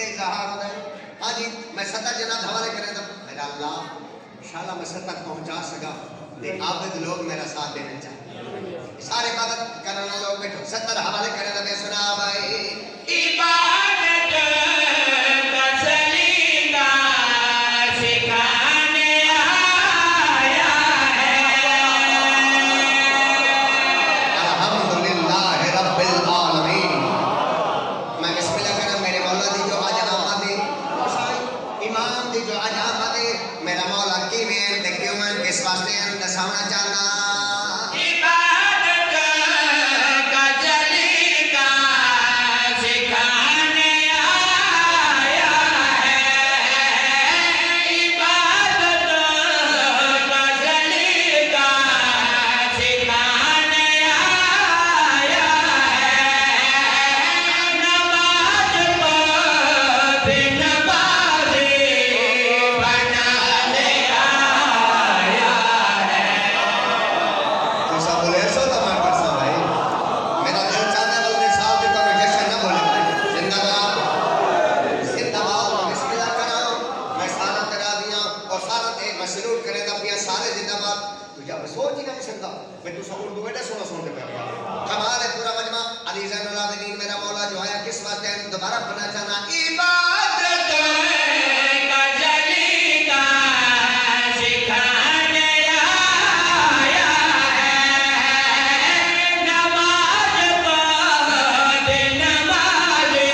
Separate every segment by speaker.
Speaker 1: दे इजहार होता है। हाँ जी मैं सत्ता जनाब हवाले करें तो मेरा अल्लाह इंशाल्लाह मैं सत्ता पहुंचा सका ते आबिद लोग मेरा साथ देना चाहिए। सारे इबादत करने वाले लोग बैठो सत्तर हवाले करें तो मैं सुना भाई इबादत का सलीका सिखाने आया है। अल्हम्दुलिल्लाह रब्बिल आलमीन। मैं बिस्मिल्लाह करा मेरे मौला दी जो आज आमद इमाम दी जो आज आमद मेरा मौला की में देखियो मैं किस वास्ते दसावना चाहना दोबारा पढ़ना चाहना इबादत का जलीका सिखाने आया है। नमाज पढ़ नमाज़ी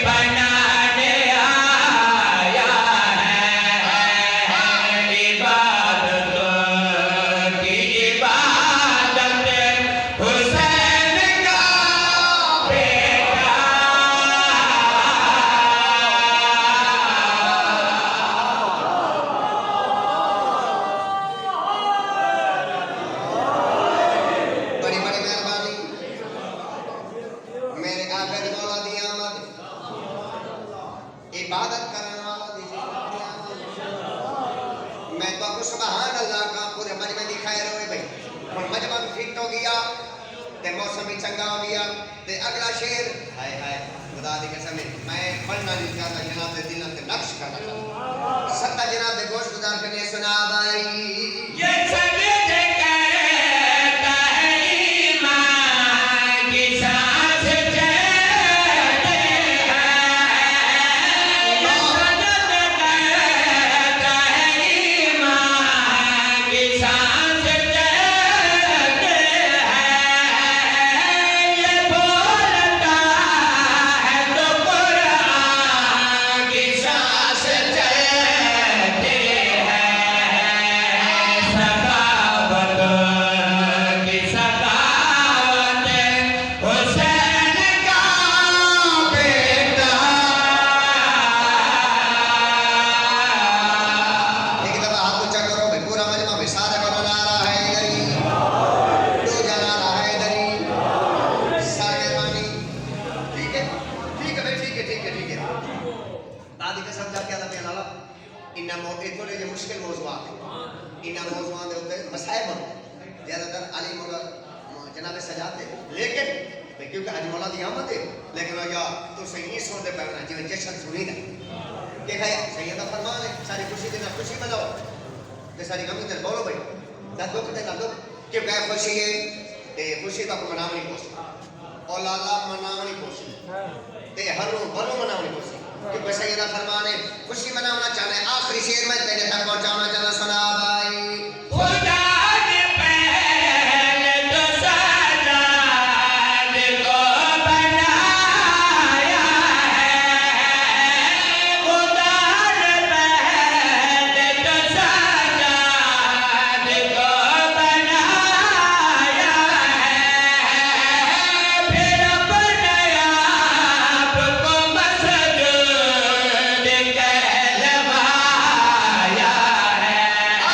Speaker 1: बनाने आया है। इबादत की इबादत हुसैन का इबादत करने वाला मैं तो आपको सुभान अल्लाह का पूरे मजमे दिखाए रहे भाई और मजमा फिट हो गया ते मौसम भी चंगा हो गया ते अगला शेर हाय हाय खुदा दी कसम मैं पढ़ना नहीं चाहता जनाब दे दिल पे नक्श करना चाहता सत्ता जनाब दे गोश गुजार करने सुना भाई ये सब मुश्किल मौजूआत इन मौजूआत के ऊपर मसाइब ज्यादातर अली मौला जनाब सजाते लेकिन क्योंकि अज मौला दी आमद है लेकिन या तो सही सुनते पैना जिवें जश्न सुनी ना कि है सैयद दा फरमान है सारी खुशी दे ना खुशी मनाओ ते सारी गम ते बोलो भाई दा दुख ते ना दुख कि क्या खुशी है ते खुशी तक मनावनी कोशिश और लाला मनावनी कोशिश ते हर भलो मनावनी कोशिश क्योंकि सैयदा फरमान है खुशी मनाना चाहना है आखिरी शेर में तेरे तक पहुंचाना चाहना सुना भाई खुदा ने पहले तो सजाद को बनाया है। खुदा ने पहले तो सजाद को बनाया है। फिर अपने आप को मसजूद कहलवाया है।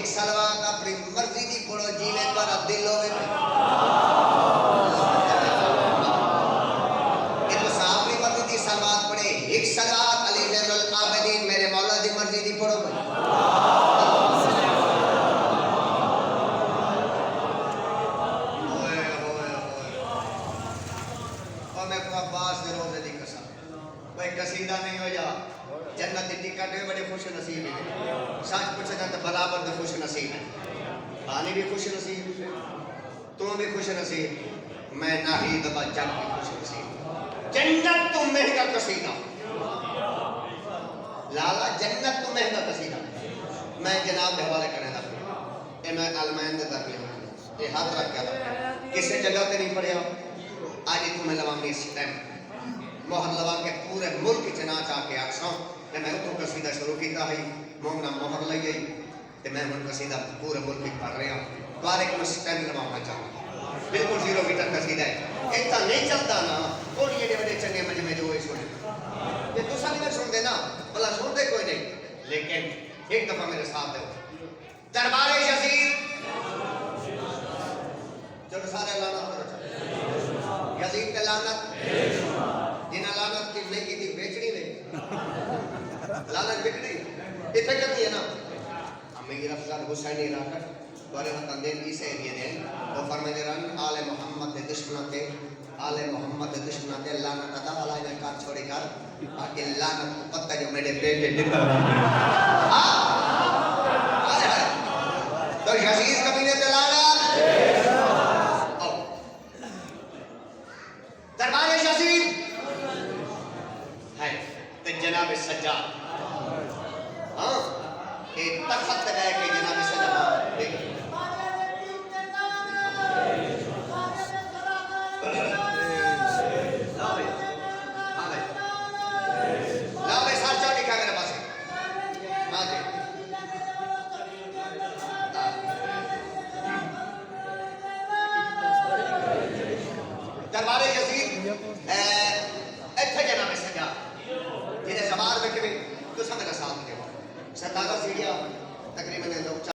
Speaker 1: एक सलवात अपनी मर्जी दी पढ़ो जीवे पर दिल होवे ये तो अपनी मर्जी दी सलवात पढ़े एक सलवात अली ज़ैनुल आबिदीन मेरे मौला दी मर्जी दी पढ़ो भाई और मैं को अब्बास दे रोज़े दी कसम भाई कसीदा नहीं हो जा जन्नत की टिकट में बड़े खुश नसीब है सच पूछना तो बराबर दे खुश नसीब है आने भी खुश नसीब तू भी खुश नसीब मैं नाहीद बा जग भी खुश नसीब जन्नत तो महंगा कसीदा लाला जन्नत तो महंगा कसीदा मैं जनाब के हवाले करने दा ये मैं अलमैन दे दरमियान ये हाथ रख के किसी जगह पे नहीं पढ़िया आज तुम्हें लवानी इस टाइम मोहर लवा के पूरे मुल्क च ना चाके आखसां ते मैं उतो कसीदा शुरू कीता है मोहना मोहर लई गई ते मैं हुन कसीदा पूरे मुल्क में पढ़ रहा द्वारे को स्टैंड लवाना चाहता बिल्कुल जीरो मीटर कसीदा है इतना नहीं चलता ना कोई ये बड़े चंगे मजमे जो सुने ये तुसा नहीं सुनते ना भला सुनते कोई नहीं लेकिन एक दफा मेरे साथ दो दरबारे यजीद चलो सारे लाना करो यजीद के लानत जिन्हें लानत की नहीं की थी बेचनी में लानत बिकनी इतने करती है ना अमीर अफजल हुसैनी राकट द्वारे वतन दे इसे दिए दे वो फरमाते रन आले मोहम्मद के दुश्मन थे आले मोहम्मद के दुश्मन थे लानत अदा वाला ने कार छोड़े कर आके लानत को पत्ता जो मेरे पेट में निकल रहा है तो यजीद कमीने पे लानत दरबार यजीद है ते जनाब सज्जाद हां एक तख्त गए के जनाब सज्जाद देख लावे सार चौड़ी का मेरे पास हां दे दरबार यजीद इत्थे जनाब सज्जाद जिन्हें सवार में कि तो समझ साथ दे 17 सीढ़ियां तकरीबन